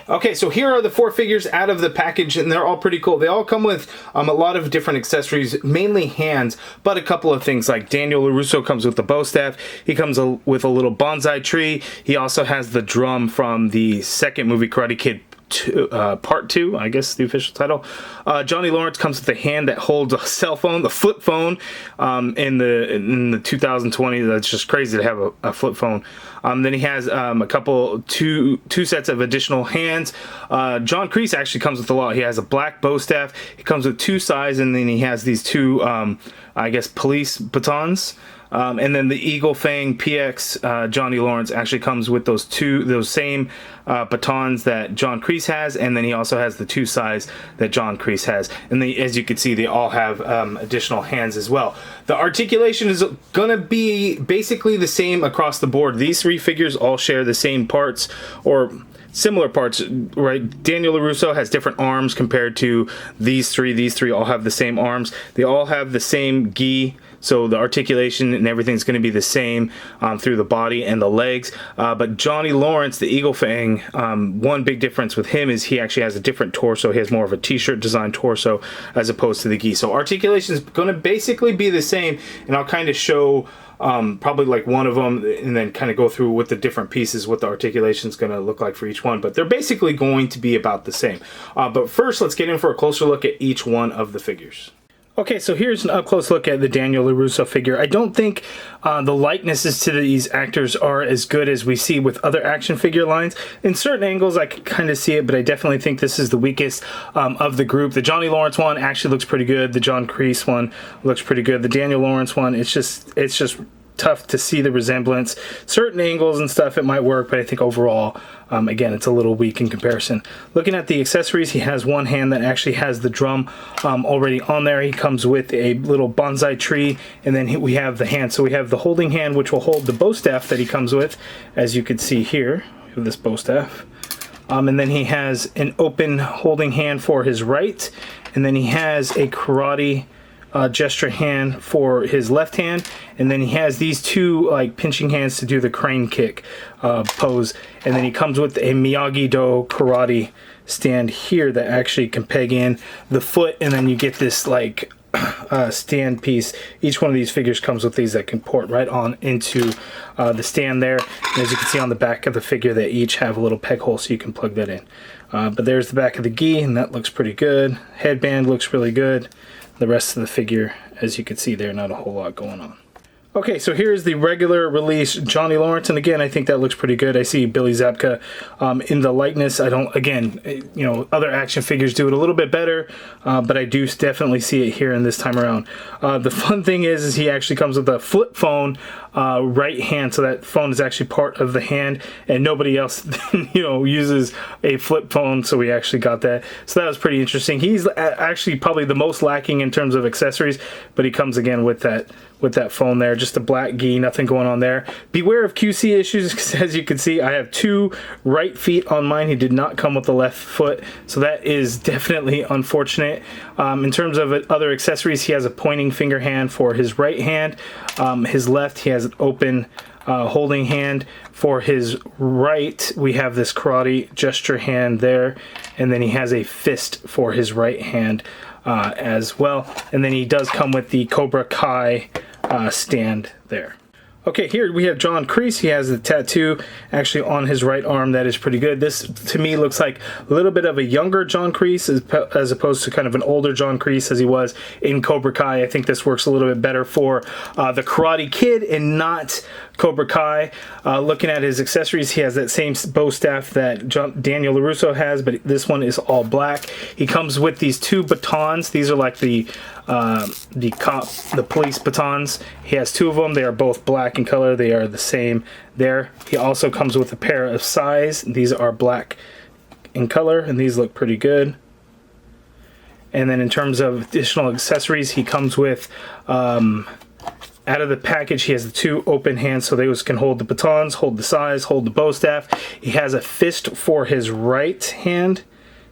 Okay, so here are the 4 figures out of the package, and they're all pretty cool. They all come with a lot of different accessories, mainly hands, but a couple of things like Daniel Larusso comes with the bow staff. He comes with a little bonsai tree. He also has the drum from the second movie, Karate Kid Part 2, I guess the official title. Johnny Lawrence comes with a hand that holds a cell phone, the flip phone. In the 2020, that's just crazy to have a flip phone. Then he has two sets of additional hands. John Creese actually comes with a lot. He has a black bow staff. He comes with 2 sides, and then he has these 2, I guess, police batons. And then the Eagle Fang PX Johnny Lawrence actually comes with those same batons that John Creese has, and then he also has the 2 sides that John Creese has. And as you can see, they all have additional hands as well. The articulation is gonna be basically the same across the board. These 3 figures all share the same parts, or similar parts, right? Daniel Larusso has different arms compared to these 3. These 3 all have the same arms. They all have the same gi, so the articulation and everything's going to be the same through the body and the legs. But Johnny Lawrence, the Eagle Fang, one big difference with him is he actually has a different torso. He has more of a t-shirt design torso as opposed to the gi. So articulation is going to basically be the same, and I'll kind of show probably like one of them and then kind of go through with the different pieces what the articulation is going to look like for each one, but they're basically going to be about the same. But first, let's get in for a closer look at each one of the figures. Okay, so here's an up-close look at the Daniel Larusso figure. I don't think the likenesses to these actors are as good as we see with other action figure lines. In certain angles, I can kind of see it, but I definitely think this is the weakest of the group. The Johnny Lawrence one actually looks pretty good. The John Creese one looks pretty good. The Daniel Lawrence one, it's just tough to see the resemblance. Certain angles and stuff, it might work, but I think overall, again, it's a little weak in comparison. Looking at the accessories, he has one hand that actually has the drum already on there. He comes with a little bonsai tree, and then we have the hand. So we have the holding hand, which will hold the bow staff that he comes with, as you can see here, with this bow staff. And then he has an open holding hand for his right, and then he has a karate gesture hand for his left hand, and then he has these 2 like pinching hands to do the crane kick pose, and then he comes with a miyagi-do karate stand here that actually can peg in the foot, and then you get this like stand piece. Each one of these figures comes with these that can port right on into the stand there, and as you can see on the back of the figure, they each have a little peg hole so you can plug that in. But there's the back of the gi, and that looks pretty good. Headband looks really good. The rest of the figure, as you can see there, not a whole lot going on. Okay, so here's the regular release Johnny Lawrence, and again, I think that looks pretty good. I see Billy Zabka in the likeness. I don't, again, you know, other action figures do it a little bit better, but I do definitely see it here in this time around. The fun thing is he actually comes with a flip phone right hand, so that phone is actually part of the hand, and nobody else, you know, uses a flip phone, so we actually got that. So that was pretty interesting. He's actually probably the most lacking in terms of accessories, but he comes again with that phone there, just a black gi, nothing going on there. Beware of QC issues, because as you can see, I have 2 right feet on mine. He did not come with the left foot, so that is definitely unfortunate. In terms of other accessories, he has a pointing finger hand for his right hand. His left, he has an open holding hand. For his right, we have this karate gesture hand there, and then he has a fist for his right hand as well. And then he does come with the Cobra Kai stand there. Okay, here we have John Creese. He has the tattoo actually on his right arm. That is pretty good. This, to me, looks like a little bit of a younger John Creese as opposed to kind of an older John Creese as he was in Cobra Kai. I think this works a little bit better for the Karate Kid and not Cobra Kai. Looking at his accessories, he has that same bow staff that Daniel Larusso has, but this one is all black. He comes with these 2 batons. These are like the police batons. He has 2 of them. They are both black in color. They are the same there. He also comes with a pair of sais. These are black in color, and these look pretty good. And then in terms of additional accessories, he comes with out of the package, he has the 2 open hands, so those can hold the batons, hold the sais, hold the bow staff. He has a fist for his right hand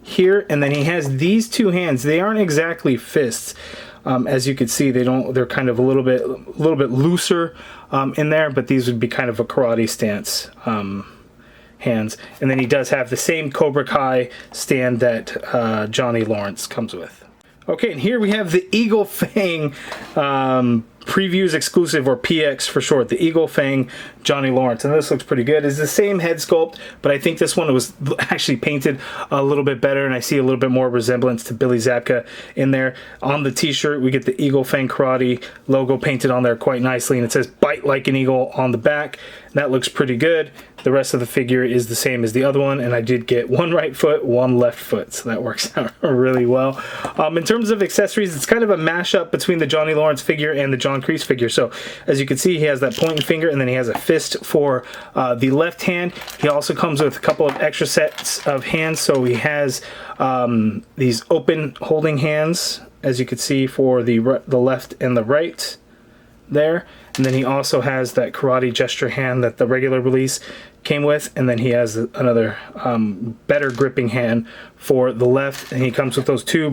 here, and then he has these 2 hands. They aren't exactly fists. As you can see, they're kind of a little bit looser in there, but these would be kind of a karate stance hands. And then he does have the same Cobra Kai stand that Johnny Lawrence comes with. Okay, and here we have the Eagle Fang Previews Exclusive, or PX for short, the Eagle Fang Johnny Lawrence. And this looks pretty good. It's the same head sculpt, but I think this one was actually painted a little bit better, and I see a little bit more resemblance to Billy Zabka in there. On the t-shirt, we get the Eagle Fang Karate logo painted on there quite nicely, and it says "Bite Like an Eagle" on the back. That looks pretty good. The rest of the figure is the same as the other one, and I did get one right foot, one left foot, so that works out really well. In terms of accessories, it's kind of a mashup between the Johnny Lawrence figure and the John Kreese figure. So as you can see, he has that pointing finger, and then he has a fist for the left hand. He also comes with a couple of extra sets of hands, so he has these open holding hands, as you can see, for the left and the right there. And then he also has that karate gesture hand that the regular release came with, and then he has another better gripping hand for the left, and he comes with those two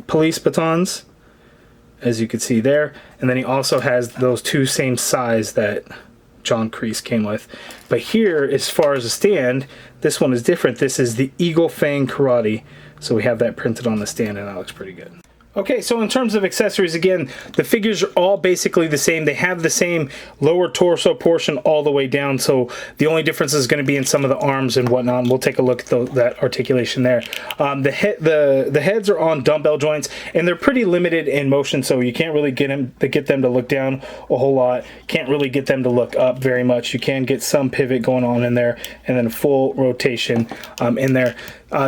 police batons, as you can see there. And then he also has those two same size that John Kreese came with. But here, as far as a stand, this one is different. This is the Eagle Fang Karate, so we have that printed on the stand, and that looks pretty good. Okay, so in terms of accessories, again, the figures are all basically the same. They have the same lower torso portion all the way down, so the only difference is going to be in some of the arms and whatnot, and we'll take a look at that articulation there. The heads are on dumbbell joints, and they're pretty limited in motion, so you can't really get them to look down a whole lot. Can't really get them to look up very much. You can get some pivot going on in there, and then a full rotation in there.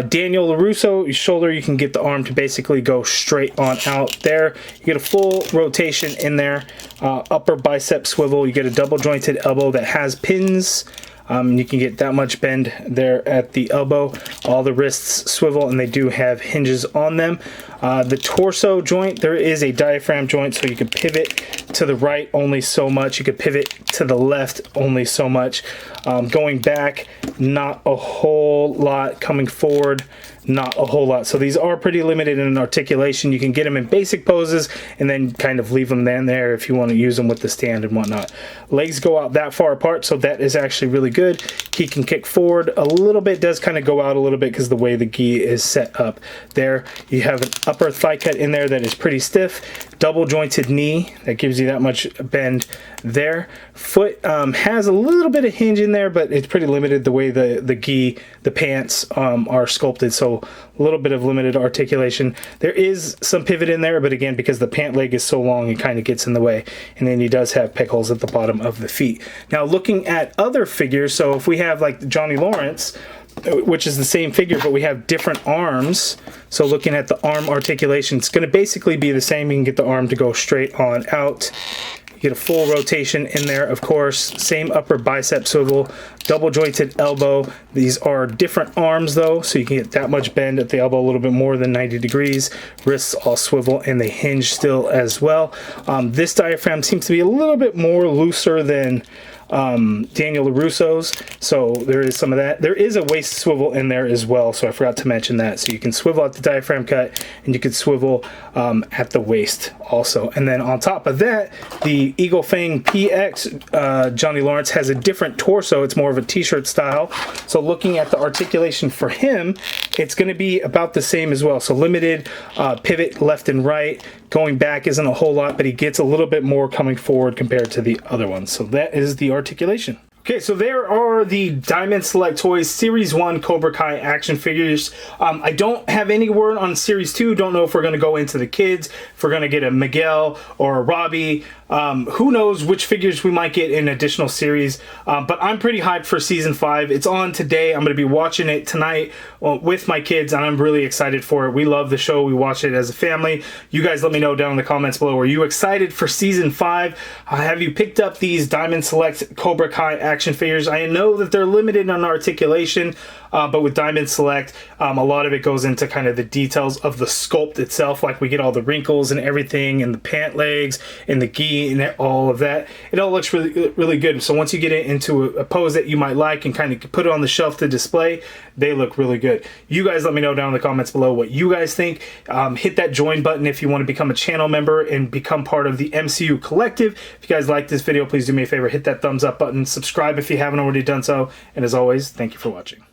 Daniel Larusso, your shoulder, you can get the arm to basically go straight on out there. You get a full rotation in there. Upper bicep swivel, you get a double jointed elbow that has pins. You can get that much bend there at the elbow. All the wrists swivel, and they do have hinges on them. The torso joint, there is a diaphragm joint, so you can pivot to the right only so much. You can pivot to the left only so much. Going back, not a whole lot. Coming forward, not a whole lot. So these are pretty limited in articulation. You can get them in basic poses and then kind of leave them in there if you want to use them with the stand and whatnot. Legs go out that far apart, so that is actually really good. He can kick forward a little bit, does kind of go out a little bit because the way the gi is set up there. You have an upper thigh cut in there that is pretty stiff. Double jointed knee, that gives you that much bend there. Foot has a little bit of hinge in there, but it's pretty limited the way the gi, the pants are sculpted, so a little bit of limited articulation. There is some pivot in there, but again, because the pant leg is so long, it kind of gets in the way. And then he does have peg holes at the bottom of the feet. Now, looking at other figures, so if we have like Johnny Lawrence, which is the same figure, but we have different arms. So looking at the arm articulation, it's going to basically be the same. You can get the arm to go straight on out. You get a full rotation in there, of course. Same upper bicep swivel, double jointed elbow. These are different arms though, so you can get that much bend at the elbow, a little bit more than 90 degrees. Wrists all swivel, and they hinge still as well. This diaphragm seems to be a little bit more looser than Daniel Larusso's, so there is some of that. There is a waist swivel in there as well, so I forgot to mention that. So you can swivel at the diaphragm cut, and you can swivel at the waist also. And then on top of that, the Eagle Fang PX Johnny Lawrence has a different torso. It's more of a t-shirt style. So looking at the articulation for him, it's going to be about the same as well. So limited pivot left and right. Going back isn't a whole lot, but he gets a little bit more coming forward compared to the other ones. So that is the articulation. Okay, so there are the Diamond Select Toys Series 1 Cobra Kai action figures. I don't have any word on Series 2. Don't know if we're going to go into the kids, if we're going to get a Miguel or a Robbie. Who knows which figures we might get in additional series. But I'm pretty hyped for Season 5. It's on today. I'm going to be watching it tonight with my kids, and I'm really excited for it. We love the show. We watch it as a family. You guys let me know down in the comments below. Are you excited for Season 5? Have you picked up these Diamond Select Cobra Kai action figures? I know that they're limited on articulation. but with Diamond Select, a lot of it goes into kind of the details of the sculpt itself. Like we get all the wrinkles and everything, and the pant legs and the gi and all of that. It all looks really, really good. So once you get it into a pose that you might like and kind of put it on the shelf to display, they look really good. You guys let me know down in the comments below what you guys think. Hit that join button if you want to become a channel member and become part of the MCU collective. If you guys like this video, please do me a favor, hit that thumbs up button, subscribe if you haven't already done so, and as always, thank you for watching.